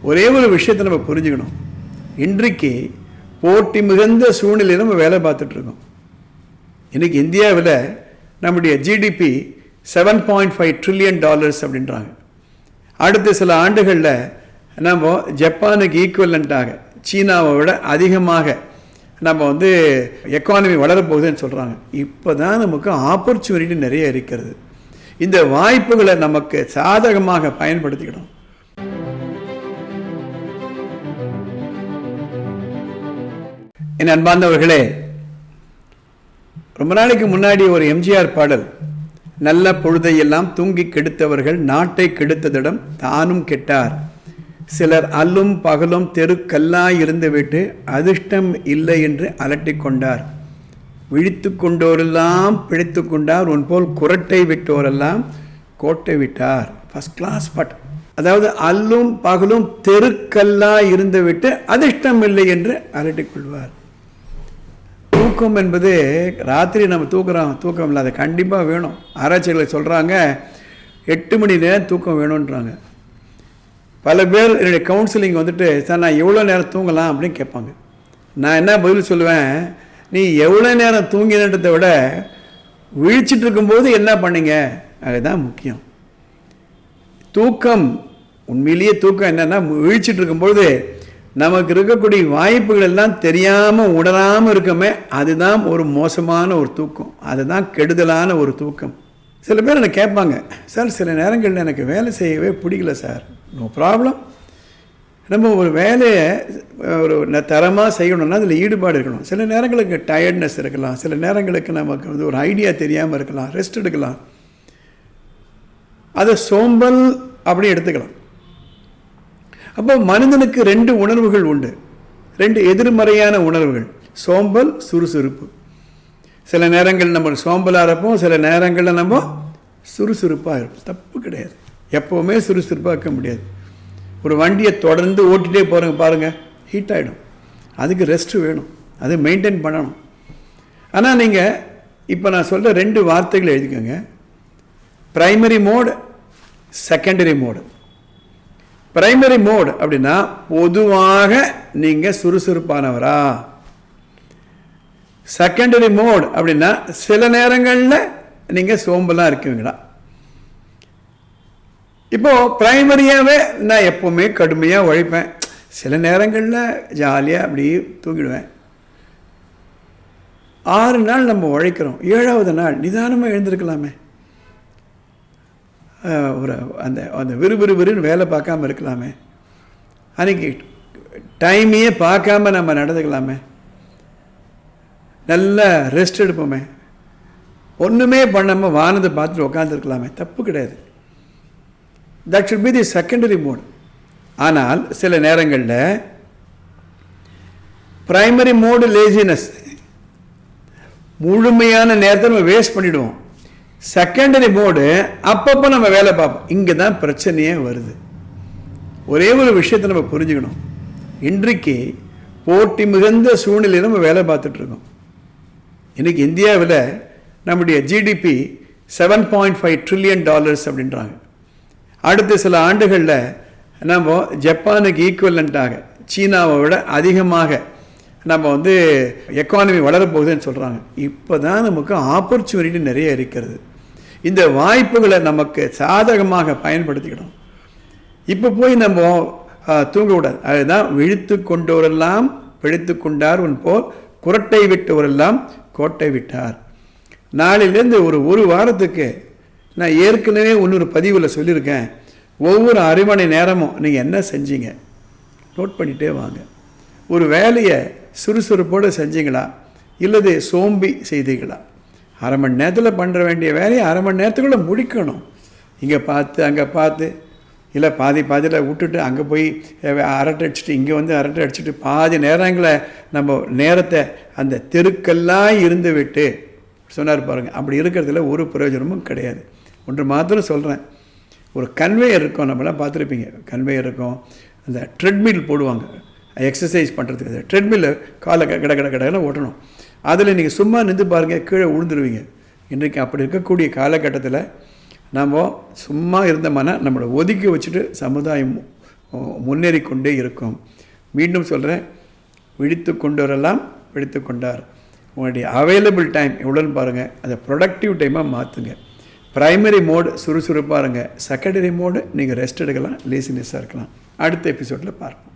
ஒரே ஒரு விஷயத்தை நம்ம புரிஞ்சுக்கணும். இன்றைக்கு போட்டி மிகுந்த சூழ்நிலையில் நம்ம வேலை பார்த்துட்ருக்கோம். இன்றைக்கி இந்தியாவில் நம்முடைய ஜிடிபி $7.5 trillion அப்படின்றாங்க. அடுத்த சில ஆண்டுகளில் நம்ம ஜப்பானுக்கு ஈக்குவலண்ட்டாக சீனாவை விட அதிகமாக நம்ம எக்கானமி வளரப்போகுதுன்னு சொல்கிறாங்க. இப்போ தான் நமக்கு ஆப்பர்ச்சுனிட்டி நிறைய இருக்கிறது. இந்த வாய்ப்புகளை நமக்கு சாதகமாக பயன்படுத்திக்கிடும். என் அன்பார்ந்தவர்களே, ரொம்ப நாளைக்கு முன்னாடி ஒரு எம்ஜிஆர் பாடல், நல்ல பொழுதையெல்லாம் தூங்கி கெடுத்தவர்கள் நாட்டை கெடுத்ததிடம் தானும் கெட்டார், சிலர் அல்லும் பகலும் தெருக்கல்லாய் இருந்து விட்டு அதிர்ஷ்டம் இல்லை என்று அலட்டிக் கொண்டார், விழித்து கொண்டோரெல்லாம் பிழைத்து கொண்டார், உன் போல் குரட்டை விட்டோரெல்லாம் கோட்டை விட்டார். ஃபர்ஸ்ட் கிளாஸ் பாட்டு. அதாவது அல்லும் பகலும் தெருக்கல்லாய் இருந்து விட்டு அதிர்ஷ்டம் இல்லை என்று அலட்டிக் கொள்வார். தூக்கம் என்பது ராத்திரி நம்ம தூக்கம் இல்லை, அது கண்டிப்பாக வேணும். ஆராய்ச்சிகளை சொல்கிறாங்க 8 மணி நேரம் தூக்கம் வேணுன்றாங்க. பல பேர் என்னுடைய கவுன்சிலிங் சார் நான் எவ்வளோ நேரம் தூங்கலாம் அப்படின்னு கேட்பாங்க. நான் என்ன பதில் சொல்லுவேன், நீ எவ்வளோ நேரம் தூங்கினன்றதை விட விழிச்சிட்டு இருக்கும்போது என்ன பண்ணீங்க அதுதான் முக்கியம். தூக்கம் உண்மையிலேயே தூக்கம் என்னென்னா, விழிச்சிட்டு இருக்கும்போது நமக்கு இருக்கக்கூடிய வாய்ப்புகள் எல்லாம் தெரியாமல் உணராமல் இருக்கமே, அதுதான் ஒரு மோசமான ஒரு தூக்கம், அதுதான் கெடுதலான ஒரு தூக்கம். சில பேர் எனக்கு கேட்பாங்க, சார் சில நேரங்களில் எனக்கு வேலை செய்யவே பிடிக்கல சார். No problem. நம்ம ஒரு வேலையை ஒரு தரமாக செய்யணும்னா அதில் ஈடுபாடு இருக்கணும். சில நேரங்களுக்கு டயர்ட்னஸ் இருக்கலாம், சில நேரங்களுக்கு நமக்கு ஒரு ஐடியா தெரியாமல் இருக்கலாம், ரெஸ்ட் எடுக்கலாம். அதை சோம்பல் அப்படி எடுத்துக்கலாம். அப்போ மனிதனுக்கு 2 உணர்வுகள் உண்டு, 2 எதிர்மறையான உணர்வுகள், சோம்பல், சுறுசுறுப்பு. சில நேரங்கள் நம்ம சோம்பலாக இருப்போம், சில நேரங்களில் நம்ம சுறுசுறுப்பாக இருப்போம். தப்பு கிடையாது, எப்போவுமே சுறுசுறுப்பாக இருக்க முடியாது. ஒரு வண்டியை தொடர்ந்து ஓட்டிகிட்டே போகிறவங்க பாருங்கள், ஹீட் ஆகிடும். அதுக்கு ரெஸ்ட்டு வேணும், அதை மெயின்டைன் பண்ணணும். ஆனால் நீங்கள் இப்போ நான் சொல்கிற 2 வார்த்தைகளை எழுதிக்கோங்க. Primary mode, secondary mode. Primary mode அப்படின்னா பொதுவாக நீங்கள் சுறுசுறுப்பானவரா. செகண்டரி மோடு அப்படின்னா சில நேரங்களில் நீங்கள் சோம்பலாக இருக்குவீங்களா. இப்போது ப்ரைமரியாகவே நான் எப்போவுமே கடுமையாக உழைப்பேன், சில நேரங்களில் ஜாலியாக அப்படியே தூங்கிடுவேன். 6 நாள் நம்ம உழைக்கிறோம், 7வது நாள் நிதானமாக எழுந்திருக்கலாமே. ஒரு அந்த விறுவிறுன்னு வேலை பார்க்காம இருக்கலாமே. அன்றைக்கி டைமையே பார்க்காம நம்ம நடந்துக்கலாமே. நல்லா ரெஸ்ட் எடுப்போமே. ஒன்றுமே பண்ணாமல் வானத்தை பார்த்துட்டு உட்காந்துருக்கலாமே. தப்பு கிடையாது. That should be the secondary mode. ஆனால் சில நேரங்களில் ப்ரைமரி மோடு லேசினஸ், முழுமையான நேரத்தை நம்ம வேஸ்ட் பண்ணிவிடுவோம். செகண்டரி மோடு அப்பப்போ நம்ம வேலை பார்ப்போம். இங்கே தான் பிரச்சனையே வருது. ஒரே ஒரு விஷயத்தை நம்ம புரிஞ்சுக்கணும். இன்றைக்கு போட்டி மிகுந்த சூழ்நிலையில் நம்ம வேலை பார்த்துட்ருக்கோம். இன்றைக்கி இந்தியாவில் நம்முடைய ஜிடிபி $7.5 trillion அப்படின்றாங்க. அடுத்த சில ஆண்டுகளில் நம்ம ஜப்பானுக்கு ஈக்குவலண்ட்டாக சீனாவை விட அதிகமாக நம்ம எக்கானமி வளரப்போகுதுன்னு சொல்கிறாங்க. இப்போ தான் நமக்கு ஆப்பர்ச்சுனிட்டி நிறைய இருக்கிறது. இந்த வாய்ப்புகளை நமக்கு சாதகமாக பயன்படுத்திக்கணும். இப்போ போய் நம்ம தூங்கக்கூடாது. அதுதான் விழித்து கொண்டோரெல்லாம் பிழைத்து கொண்டார், உன் போல் குரட்டை விட்டவரெல்லாம் கோட்டை விட்டார். நாளிலேருந்து ஒரு வாரத்துக்கு நான் ஏற்கனவே இன்னொரு பதிவில் சொல்லியிருக்கேன், ஒவ்வொரு அரை மணி நேரமும் நீங்கள் என்ன செஞ்சீங்க நோட் பண்ணிகிட்டே வாங்க. ஒரு வேலையை சுறுசுறுப்போடு செஞ்சீங்களா இல்லது சோம்பி செய்தீங்களா? அரை மணி நேரத்தில் பண்ணுற வேண்டிய வேலையை அரை மணி நேரத்துக்குள்ளே முடிக்கணும். இங்கே பார்த்து அங்கே பார்த்து, இல்லை பாதியில் விட்டுட்டு அங்கே போய் அரட்டை அடிச்சுட்டு இங்கே அரட்டை அடிச்சுட்டு பாதி நேரங்களை நம்ம நேரத்தை அந்த தெருக்கெல்லாம் இருந்து விட்டு சொன்னார் பாருங்கள். அப்படி இருக்கிறதுல ஒரு பிரயோஜனமும் கிடையாது. ஒன்று மாத்திரம் சொல்கிறேன், ஒரு கன்வேயர் இருக்கும், நம்மளாம் பார்த்துருப்பீங்க. கன்வேயர் இருக்கும், அந்த ட்ரெட்மில் போடுவாங்க எக்ஸசைஸ் பண்ணுறதுக்கு. ட்ரெட்மில்ல காலை கடை ஓட்டணும். அதில் நீங்கள் சும்மா நின்று பாருங்கள், கீழே விழுந்துருவீங்க. இன்றைக்கு அப்படி இருக்கக்கூடிய காலகட்டத்தில் நம்ம சும்மா இருந்தோம்னா நம்மளை ஒதுக்கி வச்சுட்டு சமுதாயம் முன்னேறி கொண்டே இருக்கும். மீண்டும் சொல்கிறேன், விழித்து கொண்டவரெல்லாம் விழித்து கொண்டார். உங்களுடைய அவைலபிள் டைம் எவ்வளோன்னு பாருங்கள், அதை ப்ரொடக்டிவ் டைமாக மாற்றுங்க. ப்ரைமரி மோடு சுறுசுறுப்பாக இருங்க, செகண்டரி மோடு நீங்கள் ரெஸ்ட் எடுக்கலாம், லேசினஸ்ஸாக இருக்கலாம். அடுத்த எபிசோடில் பார்ப்போம்.